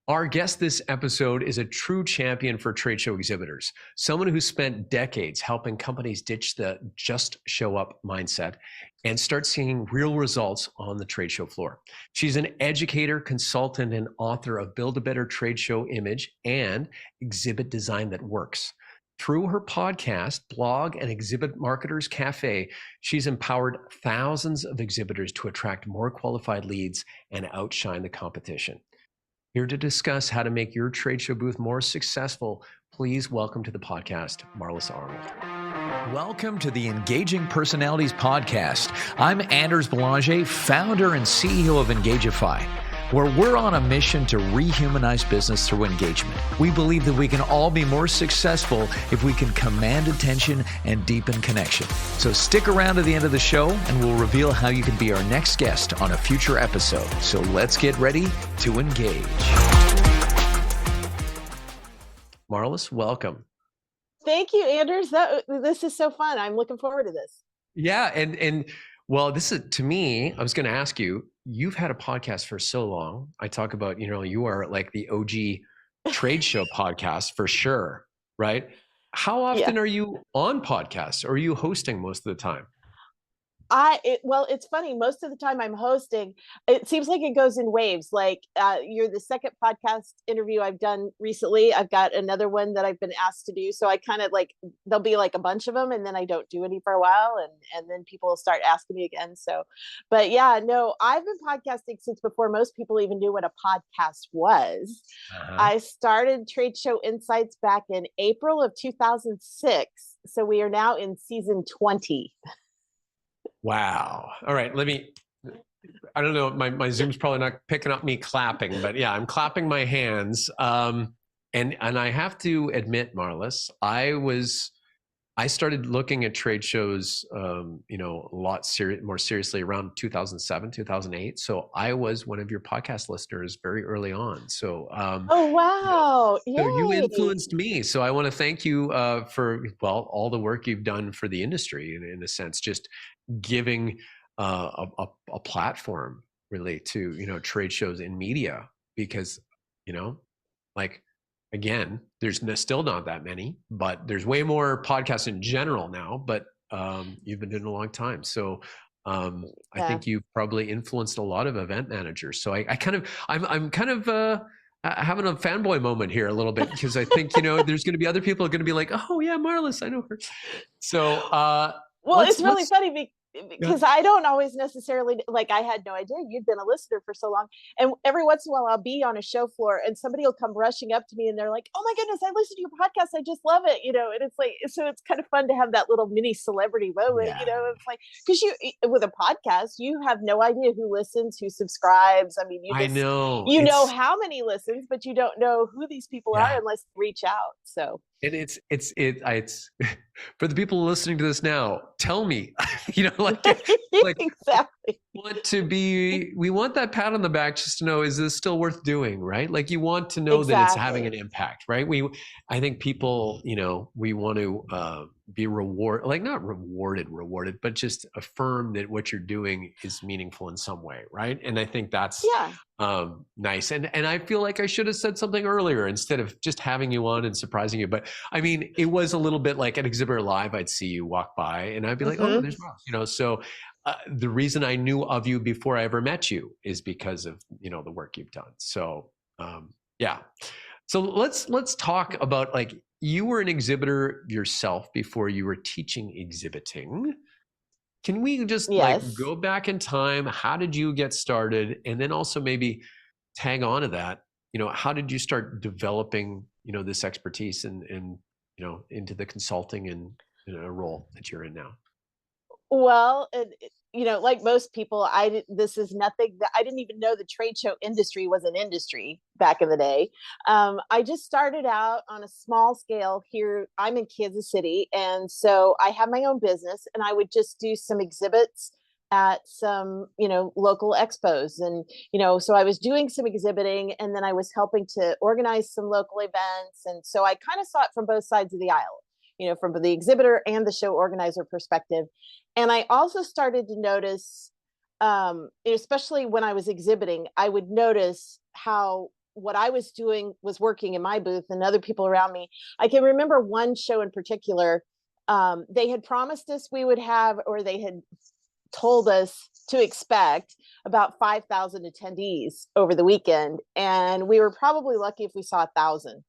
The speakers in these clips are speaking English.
Our guest this episode is a true champion for trade show exhibitors, someone who spent decades helping companies ditch the just show up mindset and start seeing real results on the trade show floor. She's an educator, consultant, and author of Build a Better Trade Show Image and Exhibit Design That Works. Through her podcast, blog, and Exhibit Marketers Cafe, she's empowered thousands of exhibitors to attract more qualified leads and outshine the competition. Here to discuss how to make your trade show booth more successful, please welcome to the podcast, Marlys Arnold. Welcome to the Engaging Personalities Podcast. I'm Anders Belanger, founder and CEO of Engagify, where we're on a mission to rehumanize business through engagement. We believe that we can all be more successful if we can command attention and deepen connection. So stick around to the end of the show and we'll reveal how you can be our next guest on a future episode. So let's get ready to engage. Marlys, welcome. Thank you, Anders. This is so fun. I'm looking forward to this. Yeah, and well, this is, to me, I was going to ask you, you've had a podcast for so long. I talk about, you are like the OG trade show podcast for sure, right? How often are you on podcasts, or are you hosting most of the time? Well, it's funny. Most of the time I'm hosting. It seems like it goes in waves. Like you're the second podcast interview I've done recently. I've got another one that I've been asked to do. So I kind of there'll be like a bunch of them, and then I don't do any for a while, and then people will start asking me again. So, but yeah, no, I've been podcasting since before most people even knew what a podcast was. I started Trade Show Insights back in April of 2006. So we are now in season 20. Wow. All right. I don't know. My Zoom's probably not picking up me clapping, but yeah, I'm clapping my hands. And I have to admit, Marlys, I started looking at trade shows, a lot more seriously around 2007, 2008. So I was one of your podcast listeners very early on. So, oh, wow. So you influenced me. So I want to thank you for, all the work you've done for the industry in a sense, just giving a platform really to, trade shows in media, because, again, there's still not that many, but there's way more podcasts in general now, but you've been doing it a long time. So I think you've probably influenced a lot of event managers. So I'm kind of having a fanboy moment here a little bit, because I think, there's going to be other people are going to be like, oh yeah, Marlys, I know her. So, well, it's really funny because I don't always necessarily, I had no idea you'd been a listener for so long. And every once in a while I'll be on a show floor and somebody will come rushing up to me and they're like, oh my goodness, I listened to your podcast. I just love it. And it's like, so it's kind of fun to have that little mini celebrity moment, it's like, because with a podcast, you have no idea who listens, who subscribes. I mean, I know, know how many listens, but you don't know who these people are unless you reach out. So. And it's for the people listening to this now, tell me, exactly. We want that pat on the back just to know, is this still worth doing, right? Like, you want to know that it's having an impact, right? I think people, we want to be not rewarded, but just affirm that what you're doing is meaningful in some way, right? And I think that's nice. And I feel like I should have said something earlier instead of just having you on and surprising you. But I mean, it was a little bit like at Exhibitor Live, I'd see you walk by and I'd be like, oh, there's Marlys, so the reason I knew of you before I ever met you is because of, the work you've done. So, So let's talk about, you were an exhibitor yourself before you were teaching exhibiting. Can we just go back in time? How did you get started? And then also maybe tag on to that, how did you start developing, this expertise and into the consulting and role that you're in now? Well, like most people, this is nothing that I didn't even know the trade show industry was an industry back in the day. I just started out on a small scale here. I'm in Kansas City. And so I have my own business and I would just do some exhibits at some, local expos. And, so I was doing some exhibiting and then I was helping to organize some local events. And so I kind of saw it from both sides of the aisle. From the exhibitor and the show organizer perspective. And I also started to notice, especially when I was exhibiting, I would notice how what I was doing was working in my booth and other people around me. I can remember one show in particular. They had promised us we would have, or they had told us to expect about 5,000 attendees over the weekend. And we were probably lucky if we saw 1,000.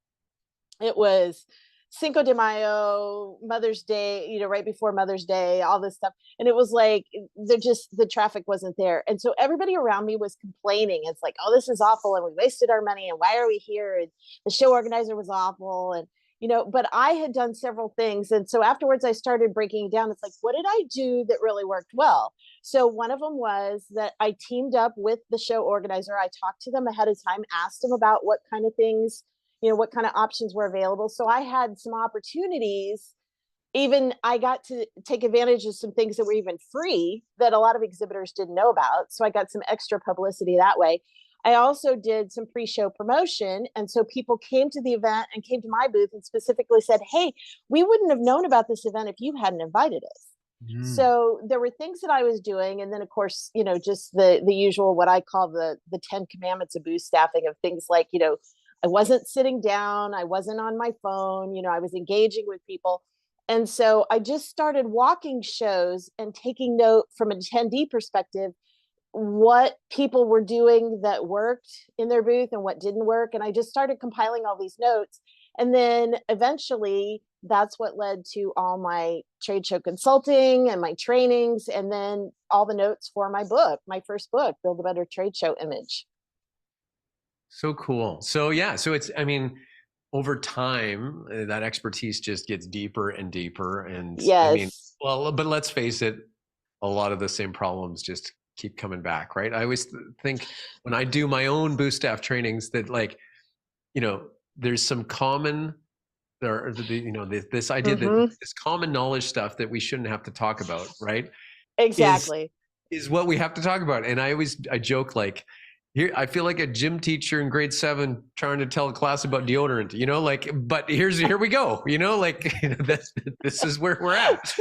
It was Cinco de Mayo, Mother's Day, you know, right before Mother's Day, all this stuff. And it was like, the traffic wasn't there. And so everybody around me was complaining. It's like, oh, this is awful. And we wasted our money. And why are we here? And the show organizer was awful. And, you know, but I had done several things. And so afterwards I started breaking it down. It's like, what did I do that really worked well? So one of them was that I teamed up with the show organizer. I talked to them ahead of time, asked them about what kind of things, you know, what kind of options were available. So I had some opportunities. Even I got to take advantage of some things that were even free that a lot of exhibitors didn't know about. So I got some extra publicity that way. I also did some pre-show promotion. And so people came to the event and came to my booth and specifically said, hey, we wouldn't have known about this event if you hadn't invited us. So there were things that I was doing. And then of course, you know, just the usual, what I call the 10 commandments of booth staffing, of things like, you know, I wasn't sitting down, I wasn't on my phone, you know, I was engaging with people. And so I just started walking shows and taking note from an attendee perspective, what people were doing that worked in their booth and what didn't work. And I just started compiling all these notes. And then eventually that's what led to all my trade show consulting and my trainings, and then all the notes for my book, my first book, Build a Better Trade Show Image. So cool. So yeah, so it's, I mean, over time, that expertise just gets deeper and deeper. And yes. I mean, well, but let's face it, a lot of the same problems just keep coming back, right? I always think when I do my own booth staff trainings that, like, you know, there's some common, you know, this idea that this common knowledge stuff that we shouldn't have to talk about, right? Exactly. Is what we have to talk about. And I joke, like, here, I feel like a gym teacher in grade 7 trying to tell a class about deodorant, you know, like, but here we go, you know, like, you know, this is where we're at.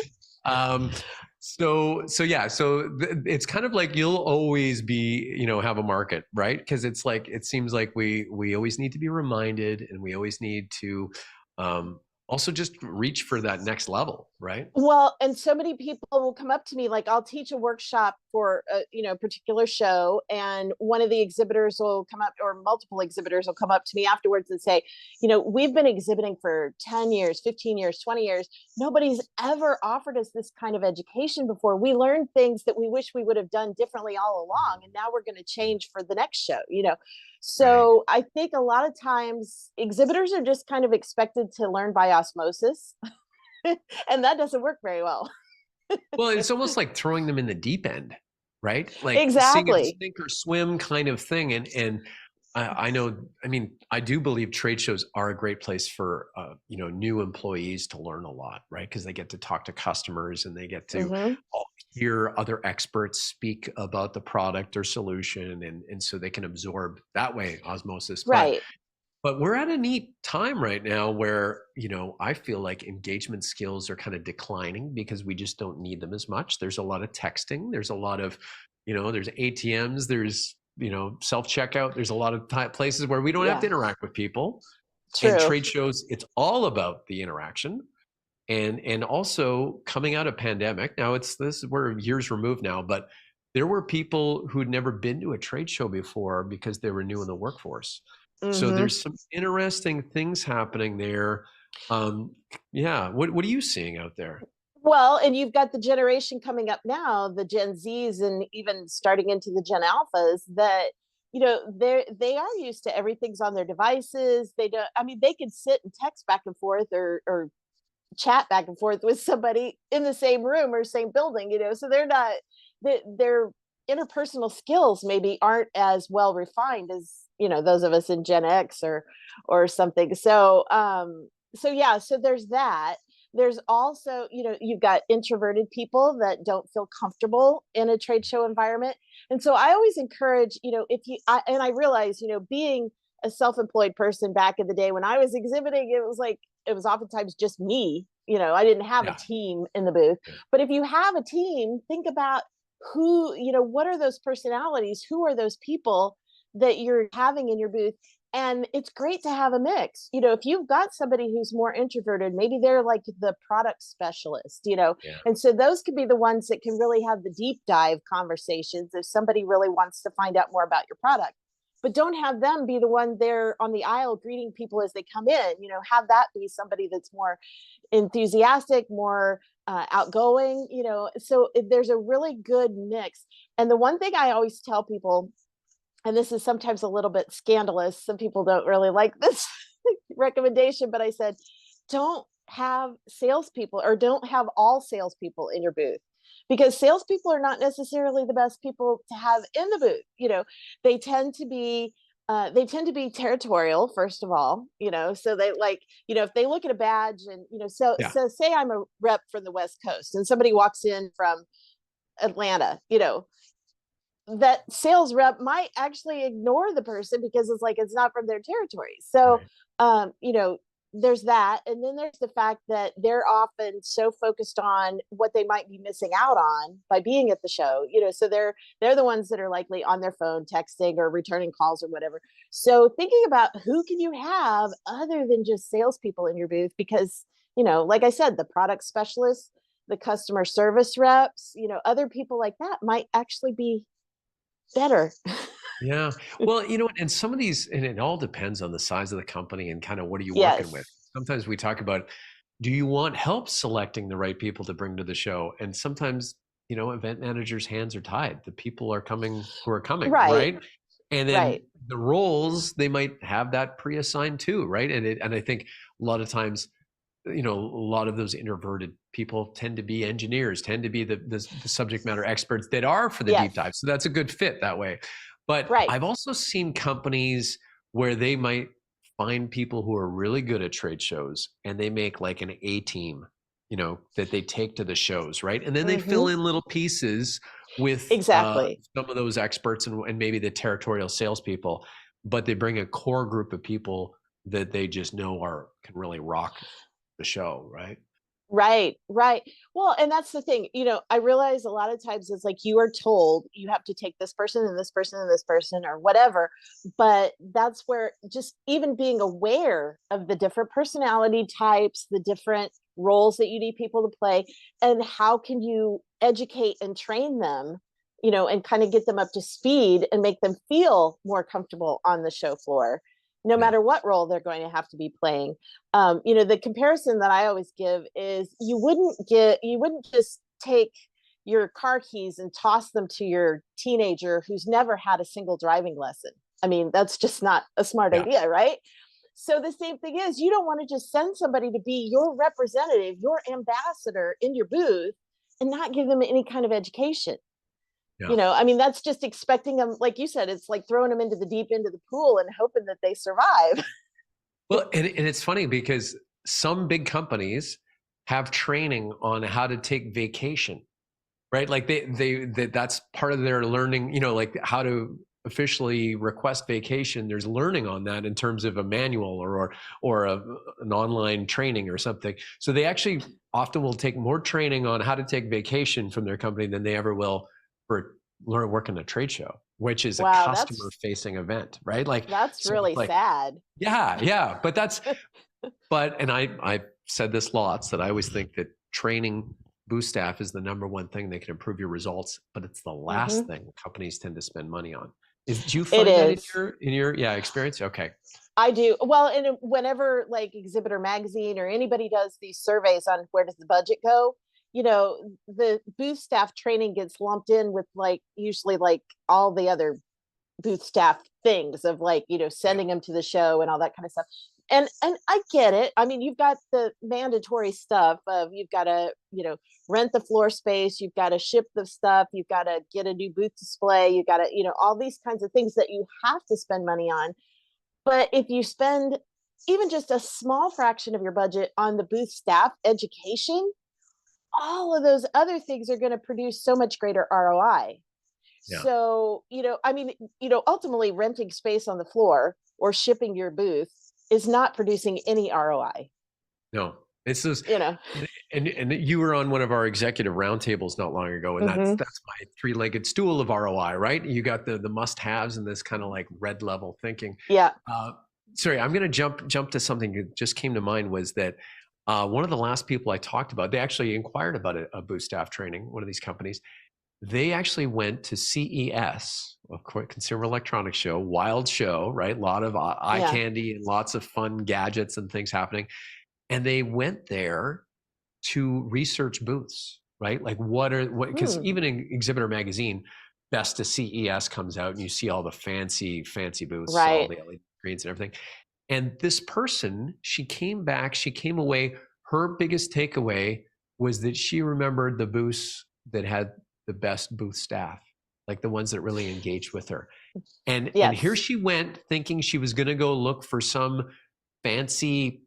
So yeah, it's kind of like you'll always be, you know, have a market, right? Because it's like, it seems like we always need to be reminded, and we always need to also just reach for that next level, right? Well, and so many people will come up to me, like I'll teach a workshop for a, you know, particular show, and one of the exhibitors will come up, or multiple exhibitors will come up to me afterwards and say, you know, we've been exhibiting for 10 years, 15 years, 20 years. Nobody's ever offered us this kind of education before. We learned things that we wish we would have done differently all along, and now we're going to change for the next show, you know. So right. I think a lot of times exhibitors are just kind of expected to learn by osmosis. And that doesn't work very well. Well, it's almost like throwing them in the deep end, right? Like exactly. sink or swim kind of thing. And I know, I mean, I do believe trade shows are a great place for, you know, new employees to learn a lot, right? Because they get to talk to customers, and they get to hear other experts speak about the product or solution. And so they can absorb that way, osmosis. Right. But we're at a neat time right now where, you know, I feel like engagement skills are kind of declining because we just don't need them as much. There's a lot of texting. There's a lot of, you know, there's ATMs, there's, you know, self-checkout. There's a lot of places where we don't have to interact with people. True. And trade shows, it's all about the interaction. And also coming out of pandemic, now we're years removed now, but there were people who'd never been to a trade show before because they were new in the workforce. So there's some interesting things happening there. Yeah. What are you seeing out there? Well, and you've got the generation coming up now, the Gen Zs, and even starting into the Gen Alphas, that, you know, they are used to everything's on their devices. They don't, I mean, they can sit and text back and forth or chat back and forth with somebody in the same room or same building, you know, so they're not, their interpersonal skills maybe aren't as well refined as, you know, those of us in Gen X or something. So yeah, so there's that. There's also, you know, you've got introverted people that don't feel comfortable in a trade show environment. And so I always encourage, you know, and I realize, you know, being a self-employed person back in the day when I was exhibiting, it was oftentimes just me, you know, I didn't have a team in the booth. But if you have a team, think about who, you know, what are those personalities? Who are those people that you're having in your booth? And it's great to have a mix. If you've got somebody who's more introverted, maybe they're like the product specialist, Yeah. and so those could be the ones that can really have the deep dive conversations if somebody really wants to find out more about your product. But don't have them be the one there on the aisle greeting people as they come in. Have that be somebody that's more enthusiastic, more outgoing, so there's a really good mix. And the one thing I always tell people, and this is sometimes a little bit scandalous, some people don't really like this recommendation, but I said, don't have salespeople, or don't have all salespeople in your booth, because salespeople are not necessarily the best people to have in the booth. They tend to be territorial, first of all, so they like, if they look at a badge and, Yeah. so say I'm a rep from the West Coast and somebody walks in from Atlanta, that sales rep might actually ignore the person because it's like, it's not from their territory. So, Right. there's that. And then there's the fact that they're often so focused on what they might be missing out on by being at the show, so they're the ones that are likely on their phone texting or returning calls or whatever. So thinking about who can you have other than just salespeople in your booth, because, like I said, the product specialists, the customer service reps, other people like that might actually be better. Yeah. Well, and some of these, and it all depends on the size of the company and kind of what are you working with. Yes. Sometimes we talk about, do you want help selecting the right people to bring to the show? And sometimes, event managers' hands are tied. The people are coming who are coming, Right. right? And then Right. the roles, they might have that pre-assigned too, right? And I think a lot of times, a lot of those introverted people tend to be engineers, tend to be the subject matter experts that are for the deep Yes. dive. So that's a good fit that way. But Right. I've also seen companies where they might find people who are really good at trade shows and they make like an A team, that they take to the shows, right? And then they fill Hmm. in little pieces with Exactly. some of those experts and maybe the territorial salespeople, but they bring a core group of people that they just know can really rock the show, right? Right. Right. Well, and that's the thing, I realize a lot of times it's like you are told you have to take this person and this person and this person or whatever. But that's where just even being aware of the different personality types, the different roles that you need people to play, and how can you educate and train them, and kind of get them up to speed and make them feel more comfortable on the show floor, no Yeah. matter what role they're going to have to be playing. The comparison that I always give is you wouldn't just take your car keys and toss them to your teenager who's never had a single driving lesson. I mean, that's just not a smart Yeah. idea, right? So the same thing is, you don't want to just send somebody to be your representative, your ambassador in your booth, and not give them any kind of education. Yeah. I mean, that's just expecting them, like you said, it's like throwing them into the deep end of the pool and hoping that they survive. Well, and it's funny because some big companies have training on how to take vacation, right? Like that's part of their learning, like how to officially request vacation. There's learning on that in terms of a manual or an online training or something. So they actually often will take more training on how to take vacation from their company than they ever will for working a trade show, which is a Wow, customer facing event, right? Like, that's so it's really like, sad. yeah, and I've said this lots, that I always think that training booth staff is the number one thing that can improve your results, but it's the last Hmm. thing companies tend to spend money on. Do you It find that in is. your experience? Okay. I do. Well, and whenever like Exhibitor Magazine or anybody does these surveys on where does the budget go, the booth staff training gets lumped in with like usually like all the other booth staff things of like, Yeah. sending them to the show and all that kind of stuff. And I get it. I mean, you've got the mandatory stuff of you've got to, rent the floor space, you've got to ship the stuff, you've got to get a new booth display, you got to, all these kinds of things that you have to spend money on. But if you spend even just a small fraction of your budget on the booth staff education, all of those other things are going to produce so much greater ROI. Yeah. So, I mean, ultimately renting space on the floor or shipping your booth is not producing any ROI. No. It's those, you know. and you were on one of our executive roundtables not long ago, and Hmm. that's my three-legged stool of ROI, right? You got the must-haves and this kind of like red level thinking. Yeah. Uh, sorry, I'm going to jump to something that just came to mind was that one of the last people I talked about, they actually inquired about a booth staff training. One of these companies, they actually went to CES, of course, Consumer Electronics Show, wild show, right? A lot of eye Yeah. candy and lots of fun gadgets and things happening. And they went there to research booths, right? Like because Hmm. even in Exhibitor Magazine, Best of CES comes out and you see all the fancy booths, all Right. the LED screens and everything. And this person, she came back, she came away, her biggest takeaway was that she remembered the booths that had the best booth staff, like the ones that really engaged with her. And here Yes. she went thinking she was going to go look for some fancy,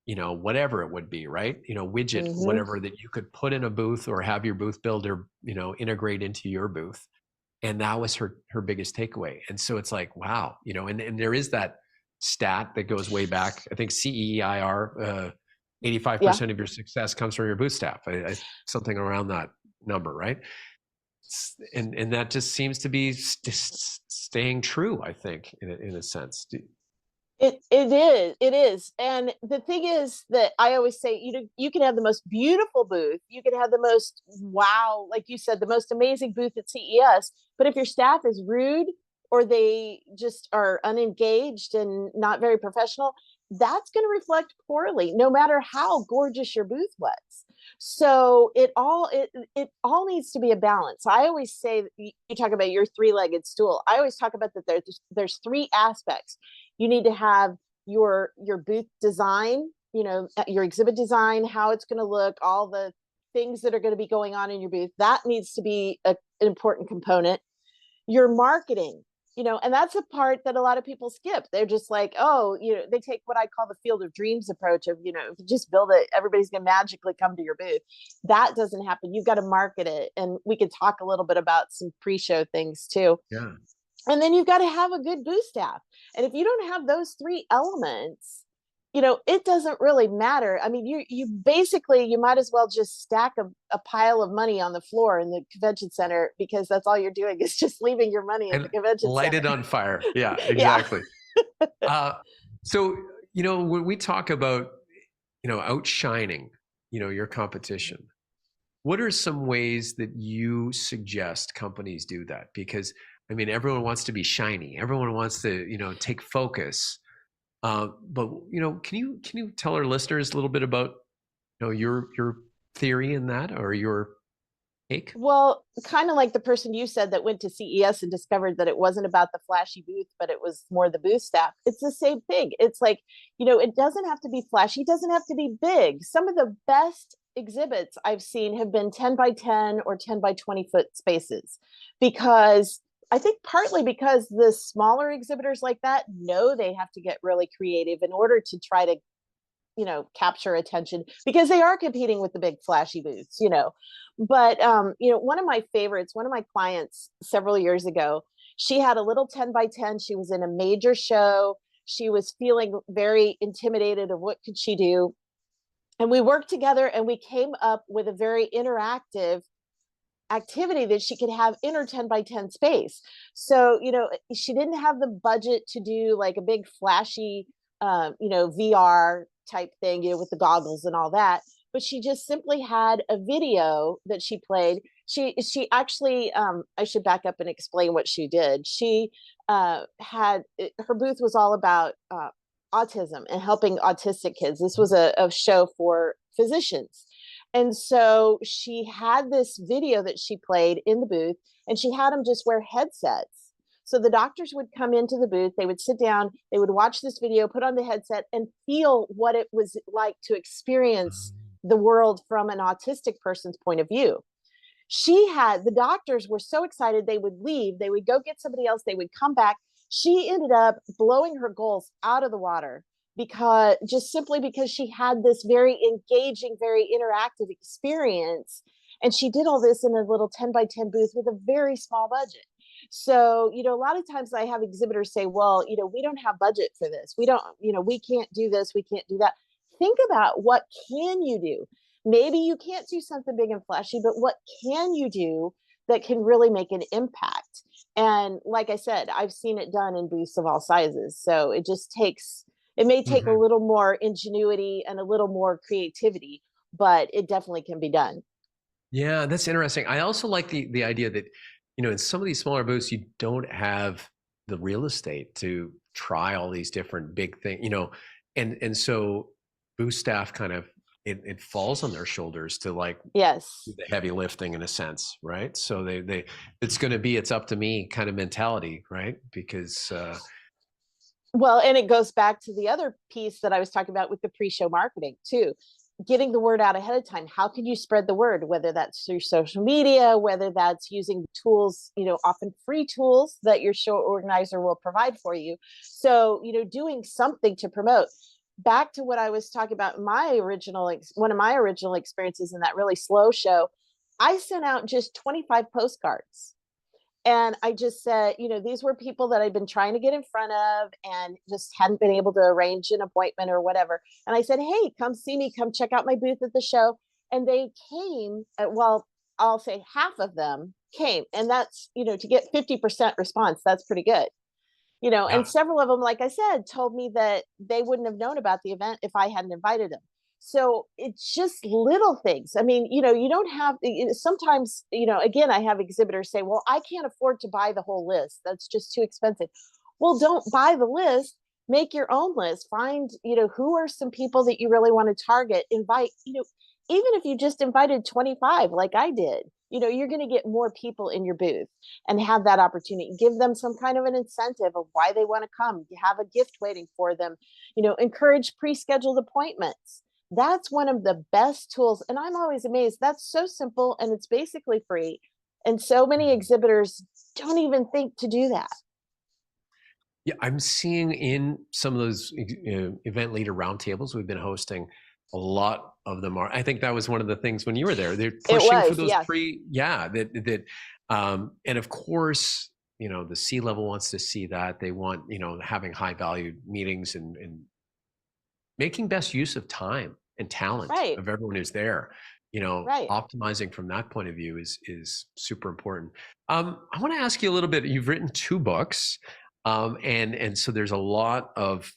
whatever it would be, right? Widget, Hmm. whatever that you could put in a booth or have your booth builder, integrate into your booth. And that was her biggest takeaway. And so it's like, wow, and there is that stat that goes way back. I think CEIR, Yeah. 85% of your success comes from your booth staff. Something around that number, right? And that just seems to be staying true, I think, in a sense. It is. And the thing is that I always say, you can have the most beautiful booth, you can have the most wow, like you said, the most amazing booth at CES, but if your staff is rude or they just are unengaged and not very professional, that's going to reflect poorly no matter how gorgeous your booth was. So it all needs to be a balance. I always say, you talk about your three-legged stool, I always talk about that there's three aspects. You need to have your booth design, your exhibit design, how it's going to look, all the things that are going to be going on in your booth. That needs to be an important component. Your marketing, and that's a part that a lot of people skip. They're just like, oh, they take what I call the field of dreams approach of, if you just build it, everybody's going to magically come to your booth. That doesn't happen. You've got to market it. And we could talk a little bit about some pre-show things too. Yeah. And then you've got to have a good booth staff. And if you don't have those three elements, it doesn't really matter. I mean, you basically, you might as well just stack a pile of money on the floor in the convention center, because that's all you're doing is just leaving your money at And the convention light center. it on fire. Yeah, Yeah. exactly. uh, so, when we talk about, outshining, your competition, what are some ways that you suggest companies do that? Because I mean, everyone wants to be shiny. Everyone wants to, take focus. But can you tell our listeners a little bit about, your theory in that, or your take? Well, kind of like the person you said that went to CES and discovered that it wasn't about the flashy booth, but it was more the booth staff. It's the same thing. It's like, it doesn't have to be flashy, it doesn't have to be big. Some of the best exhibits I've seen have been 10 by 10 or 10 by 20-foot spaces, because I think partly because the smaller exhibitors like that know they have to get really creative in order to try to capture attention, because they are competing with the big flashy booths. But one of my favorites, one of my clients several years ago, she had a little 10 by 10. She was in a major show. She was feeling very intimidated of what could she do. And we worked together and we came up with a very interactive activity that she could have in her 10 by 10 space. So, she didn't have the budget to do like a big flashy, VR type thing, with the goggles and all that. But she just simply had a video that she played. She actually, I should back up and explain what she did. She had, her booth was all about autism and helping autistic kids. This was a show for physicians. And so she had this video that she played in the booth, and she had them just wear headsets. So the doctors would come into the booth, they would sit down, they would watch this video, put on the headset, and feel what it was like to experience the world from an autistic person's point of view. The doctors were so excited, they would leave, they would go get somebody else, they would come back. She ended up blowing her goals out of the water, because just simply because she had this very engaging, very interactive experience. And she did all this in a little 10 by 10 booth with a very small budget. So, a lot of times I have exhibitors say, well, we don't have budget for this. We don't, we can't do this. We can't do that. think about what can you do. Maybe you can't do something big and flashy, but what can you do that can really make an impact? And like I said, I've seen it done in booths of all sizes. So it may take a Mhm. little more ingenuity and a little more creativity, but it definitely can be done. Yeah, that's interesting. I also like the idea that, in some of these smaller booths, you don't have the real estate to try all these different big things, and so booth staff kind of it falls on their shoulders to like do Yes. the heavy lifting in a sense, right? So they it's up to me kind of mentality, right? Because Well, and it goes back to the other piece that I was talking about with the pre-show marketing too. Getting the word out ahead of time. How can you spread the word, whether that's through social media, whether that's using tools, often free tools that your show organizer will provide for you. So, doing something to promote. Back to what I was talking about, one of my original experiences in that really slow show, I sent out just 25 postcards. And I just said, these were people that I'd been trying to get in front of and just hadn't been able to arrange an appointment or whatever. And I said, hey, come see me, come check out my booth at the show. And they came, well, I'll say half of them came. And that's, to get 50% response, that's pretty good. And yeah, several of them, like I said, told me that they wouldn't have known about the event if I hadn't invited them. So it's just little things. I mean, you don't have, sometimes, again, I have exhibitors say, well, I can't afford to buy the whole list. That's just too expensive. Well, don't buy the list, make your own list, find, who are some people that you really want to target, invite, even if you just invited 25, like I did, you're going to get more people in your booth and have that opportunity. Give them some kind of an incentive of why they want to come. You have a gift waiting for them. Encourage pre-scheduled appointments. That's one of the best tools. And I'm always amazed. That's so simple and it's basically free. And so many Mhm. exhibitors don't even think to do that. Yeah, I'm seeing in some of those event leader roundtables we've been hosting, a lot of them are. I think that was one of the things when you were there. They're It pushing for was, those yeah. and of course, the C level wants to see that. They want, having high valued meetings and making best use of time and talent Right, of everyone who's there. right. Optimizing from that point of view is super important. I want to ask you a little bit. You've written 2 books, and so there's a lot of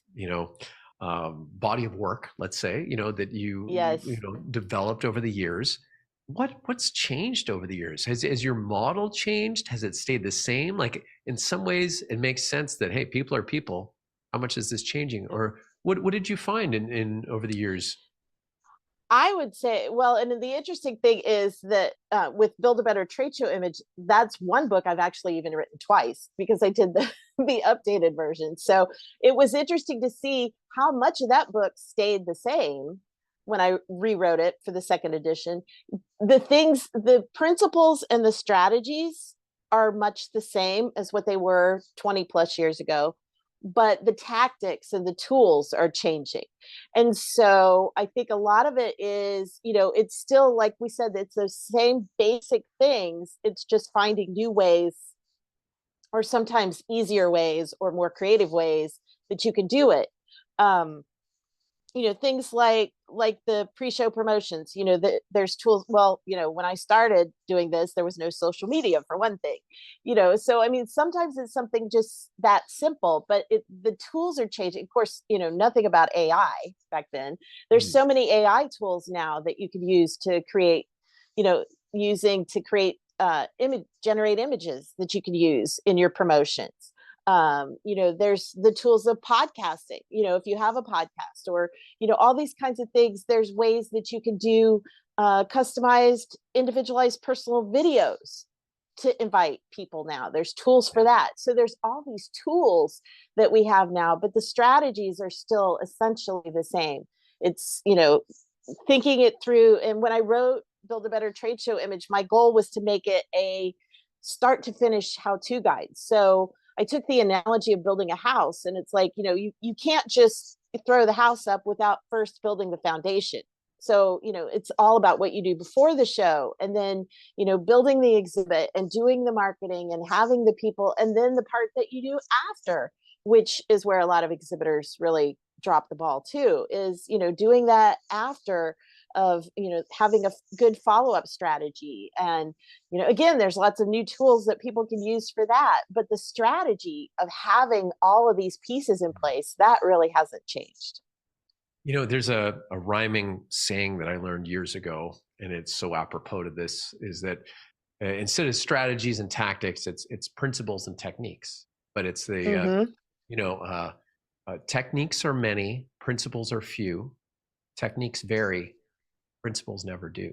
body of work, let's say, that you Yes. developed over the years. What's changed over the years? Has your model changed? Has it stayed the same? Like in some ways, it makes sense that hey, people are people. How much is this changing? Or what did you find in over the years? I would say, well, and the interesting thing is that with Build a Better Trade Show Image, that's one book I've actually even written twice because I did the, the updated version. So it was interesting to see how much of that book stayed the same when I rewrote it for the second edition. The principles and the strategies are much the same as what they were 20 plus years ago, but the tactics and the tools are changing. And so I think a lot of it is, it's still, like we said, it's the same basic things. It's just finding new ways or sometimes easier ways or more creative ways that you can do it. Um, things like the pre-show promotions, there's tools. Well, when I started doing this, there was no social media for one thing, so I mean, sometimes it's something just that simple, but the tools are changing. Of course, nothing about AI back then. There's Mm. so many AI tools now that you can use to create, you know using to create image generate images that you can use in your promotions. There's the tools of podcasting, if you have a podcast, or all these kinds of things. There's ways that you can do customized, individualized, personal videos to invite people. Now there's tools for that. So there's all these tools that we have now, but the strategies are still essentially the same. It's thinking it through. And when I wrote Build a Better Trade Show Image, my goal was to make it a start to finish how-to guide. So I took the analogy of building a house, and it's like, you can't just throw the house up without first building the foundation. So, it's all about what you do before the show, and then, building the exhibit and doing the marketing and having the people, and then the part that you do after. which is where a lot of exhibitors really drop the ball too, is, doing that after of, having a good follow-up strategy. And, again, there's lots of new tools that people can use for that. But the strategy of having all of these pieces in place, that really hasn't changed. There's a rhyming saying that I learned years ago, and it's so apropos to this, is that instead of strategies and tactics, it's principles and techniques. But it's the techniques are many, principles are few. Techniques vary, principles never do.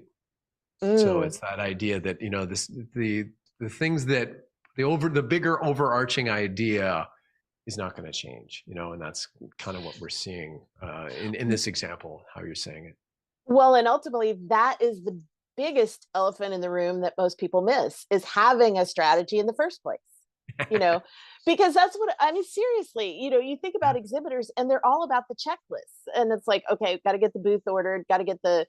So it's that idea that the things that the bigger overarching idea is not going to change, and that's kind of what we're seeing in this example, how you're saying it. Well, and ultimately, that is the biggest elephant in the room that most people miss, is having a strategy in the first place. Because that's what I mean. Seriously, you think about exhibitors and they're all about the checklists, and it's like, okay, got to get the booth ordered, got to get the,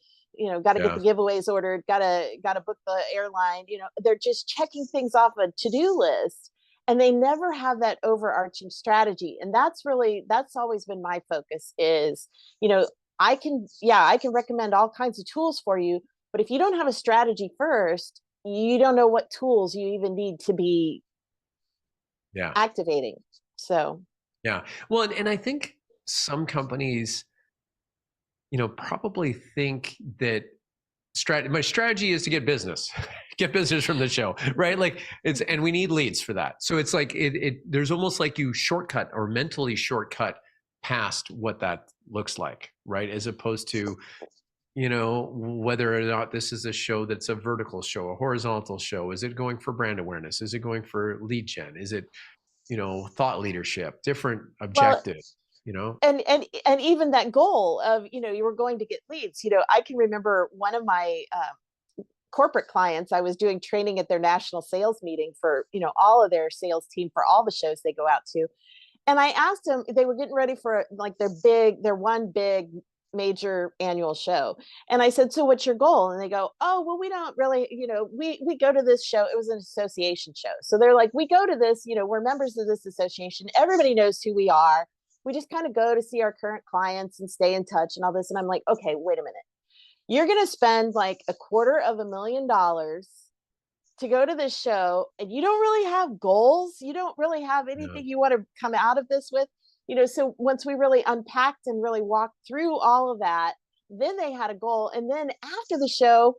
got to get the giveaways ordered, got to book the airline. They're just checking things off a to-do list, and they never have that overarching strategy. And that's always been my focus is, I can recommend all kinds of tools for you, but if you don't have a strategy first, you don't know what tools you even need to be activating. So well, and I think some companies probably think that my strategy is to get business from the show, right? Like and we need leads for that. So it's like there's almost like you shortcut or mentally shortcut past what that looks like, right? As opposed to whether or not this is a show that's a vertical show, a horizontal show. Is it going for brand awareness? Is it going for lead gen? Is it thought leadership, different objectives, and even that goal of, you were going to get leads. I can remember one of my corporate clients, I was doing training at their national sales meeting for, all of their sales team for all the shows they go out to. And I asked them, they were getting ready for like their one big major annual show. And I said, so what's your goal? And they go, oh, well, we don't really, we go to this show. It was an association show. So they're like, we go to this, we're members of this association. Everybody knows who we are. We just kind of go to see our current clients and stay in touch and all this. And I'm like, okay, wait a minute. You're going to spend like $250,000 to go to this show, and you don't really have goals. You don't really have anything you want to come out of this with. So once we really unpacked and really walked through all of that, then they had a goal. And then after the show,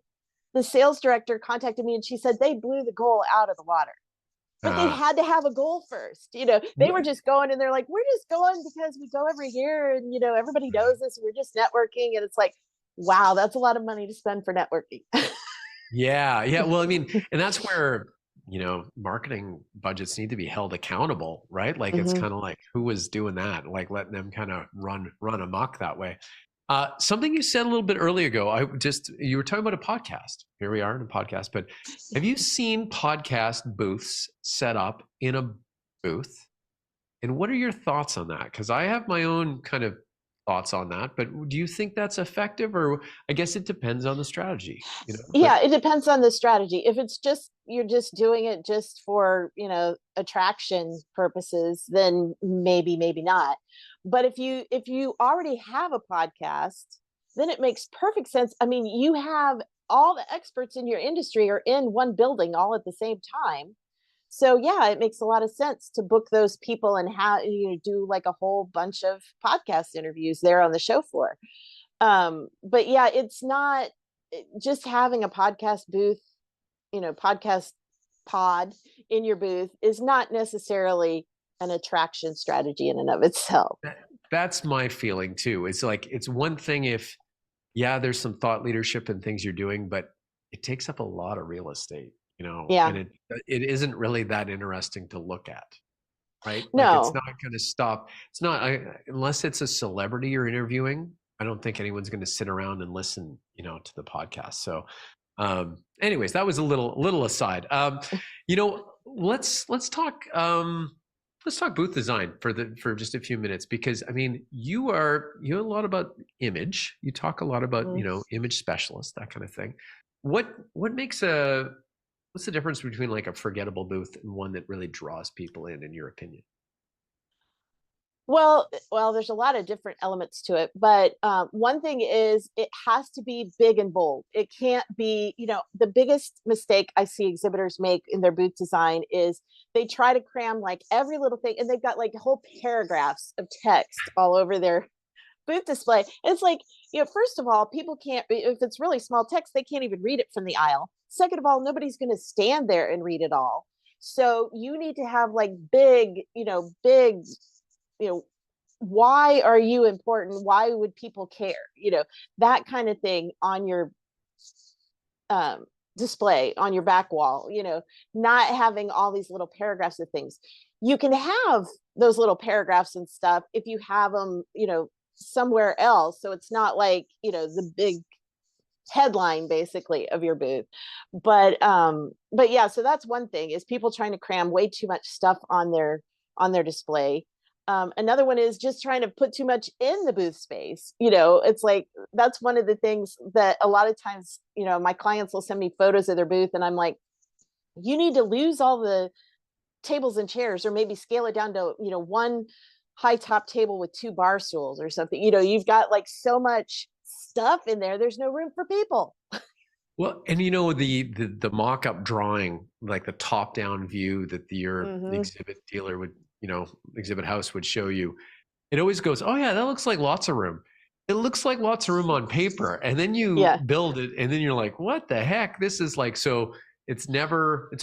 the sales director contacted me and she said they blew the goal out of the water. But they had to have a goal first. They were just going and they're like, we're just going because we go every year and, everybody knows this. We're just networking. And it's like, wow, that's a lot of money to spend for networking. Yeah. Well, I mean, and that's where, marketing budgets need to be held accountable, right? Like it's kind of like, who was doing that? Like letting them kind of run amok that way. Something you said a little bit earlier ago, you were talking about a podcast. Here we are in a podcast, but have you seen podcast booths set up in a booth? And what are your thoughts on that? Because I have my own kind of thoughts on that, but do you think that's effective? Or I guess it depends on the strategy. It depends on the strategy. If it's just, you're just doing it just for, attraction purposes, then maybe not. But if you already have a podcast, then it makes perfect sense. I mean, you have all the experts in your industry are in one building all at the same time. So it makes a lot of sense to book those people and do like a whole bunch of podcast interviews there on the show floor. But it's not just having a podcast booth, podcast pod in your booth is not necessarily an attraction strategy in and of itself. That's my feeling too. It's like, it's one thing if, there's some thought leadership and things you're doing, but it takes up a lot of real estate, and it isn't really that interesting to look at, right? No. Like it's not going to stop. It's not, unless it's a celebrity you're interviewing, I don't think anyone's going to sit around and listen, to the podcast. So, anyways, that was a little aside. Let's talk booth design for just a few minutes, because I mean, you know a lot about image. You talk a lot about, image specialists, that kind of thing. What makes what's the difference between like a forgettable booth and one that really draws people in your opinion? Well, there's a lot of different elements to it, but one thing is it has to be big and bold. It can't be, the biggest mistake I see exhibitors make in their booth design is they try to cram like every little thing, and they've got like whole paragraphs of text all over their booth display. And it's like, first of all, people can't, if it's really small text, they can't even read it from the aisle. Second of all, nobody's going to stand there and read it all. So you need to have like big, why are you important? Why would people care? That kind of thing on your display, on your back wall, not having all these little paragraphs of things. You can have those little paragraphs and stuff if you have them, somewhere else. So it's not like, the big headline basically of your booth. But yeah, so that's one thing, is people trying to cram way too much stuff on their display. Another one is just trying to put too much in the booth space. It's like, that's one of the things that a lot of times, my clients will send me photos of their booth, and I'm like, you need to lose all the tables and chairs, or maybe scale it down to, one high top table with 2 bar stools or something. You've got like so much stuff in there, there's no room for people. Well, and the mock-up drawing, like the top-down view that the exhibit dealer would, exhibit house would show you, it always goes, oh yeah, that looks like lots of room. It looks like lots of room on paper, and then you build it, and then you're like, what the heck? This is like, so it's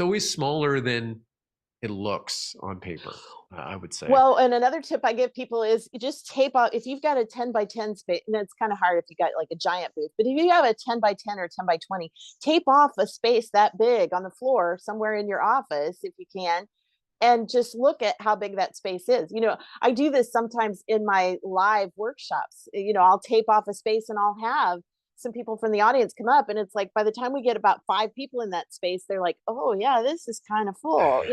always smaller than it looks on paper, I would say. Well, and another tip I give people is just tape out, if you've got a 10 by 10 space, and it's kind of hard if you got like a giant booth, but if you have a 10 by 10 or 10 by 20, tape off a space that big on the floor somewhere in your office if you can, and just look at how big that space is. I do this sometimes in my live workshops. I'll tape off a space and I'll have some people from the audience come up, and it's like, by the time we get about 5 people in that space, they're like, oh yeah, this is kind of full.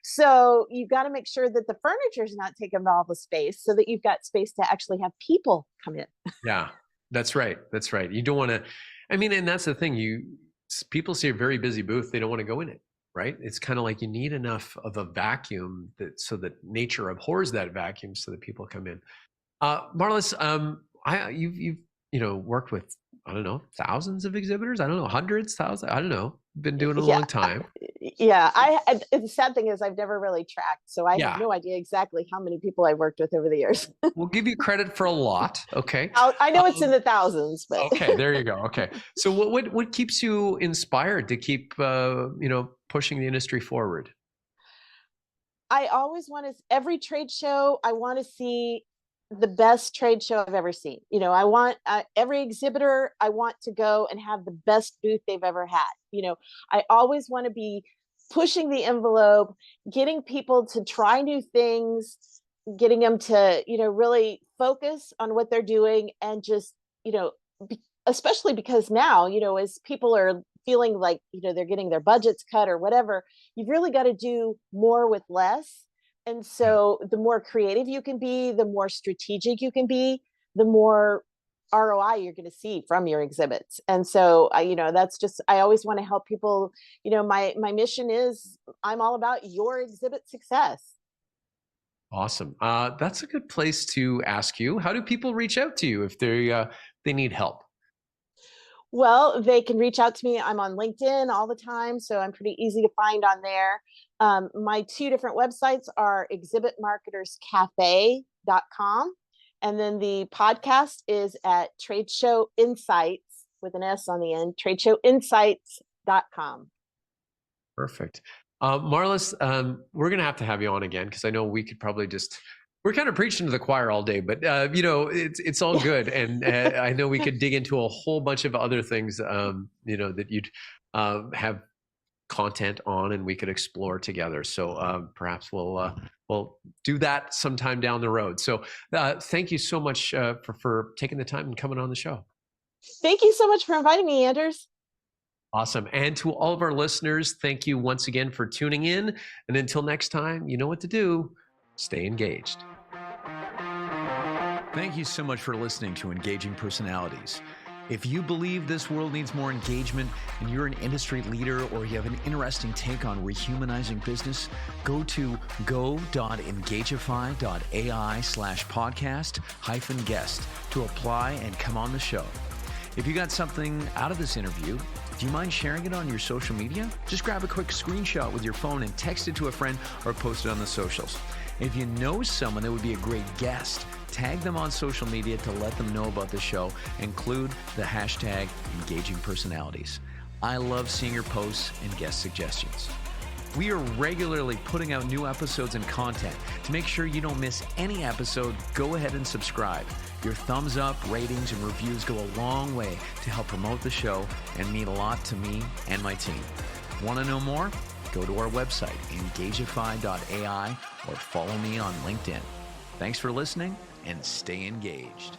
So you've got to make sure that the furniture is not taking all the space, so that you've got space to actually have people come in. Yeah, that's right. You don't want to, and that's the thing, people see a very busy booth, they don't want to go in it, right? It's kind of like you need enough of a vacuum so that nature abhors that vacuum, so that people come in. Marlys, you've worked with, I don't know, thousands of exhibitors. I don't know, hundreds, thousands. I don't know. Been doing it a long time. Yeah. The sad thing is I've never really tracked, so I have no idea exactly how many people I've worked with over the years. We'll give you credit for a lot. Okay. I know it's in the thousands, but okay, there you go. Okay. So what keeps you inspired to keep, pushing the industry forward? I always every trade show, I want to see the best trade show I've ever seen. I want every exhibitor, I want to go and have the best booth they've ever had. I always want to be pushing the envelope, getting people to try new things, getting them to, really focus on what they're doing, and just, especially because now, as people are feeling like, they're getting their budgets cut or whatever, you've really got to do more with less. And so the more creative you can be, the more strategic you can be, the more ROI you're going to see from your exhibits. And so, that's just, I always want to help people. My mission is, I'm all about your exhibit success. Awesome. That's a good place to ask you, how do people reach out to you if they need help? Well, they can reach out to me. I'm on LinkedIn all the time, so I'm pretty easy to find on there. My 2 different websites are exhibitmarketerscafe.com, and then the podcast is at Trade Show Insights, with an S on the end, tradeshowinsights.com. Perfect. Marlys, we're going to have you on again, because I know we could probably we're kind of preaching to the choir all day, but it's all good. And I know we could dig into a whole bunch of other things, that you'd have content on, and we could explore together. So perhaps we'll do that sometime down the road. So thank you so much for taking the time and coming on the show. Thank you so much for inviting me, Anders. Awesome. And to all of our listeners, thank you once again for tuning in. And until next time, you know what to do. Stay engaged. Thank you so much for listening to Engaging Personalities. If you believe this world needs more engagement and you're an industry leader or you have an interesting take on rehumanizing business, go to go.engagify.ai/podcast-guest to apply and come on the show. If you got something out of this interview, do you mind sharing it on your social media? Just grab a quick screenshot with your phone and text it to a friend or post it on the socials. If you know someone that would be a great guest, tag them on social media to let them know about the show. Include the hashtag Engaging Personalities. I love seeing your posts and guest suggestions. We are regularly putting out new episodes and content. To make sure you don't miss any episode, go ahead and subscribe. Your thumbs up, ratings, and reviews go a long way to help promote the show and mean a lot to me and my team. Want to know more? Go to our website, engagify.ai, or follow me on LinkedIn. Thanks for listening and stay engaged.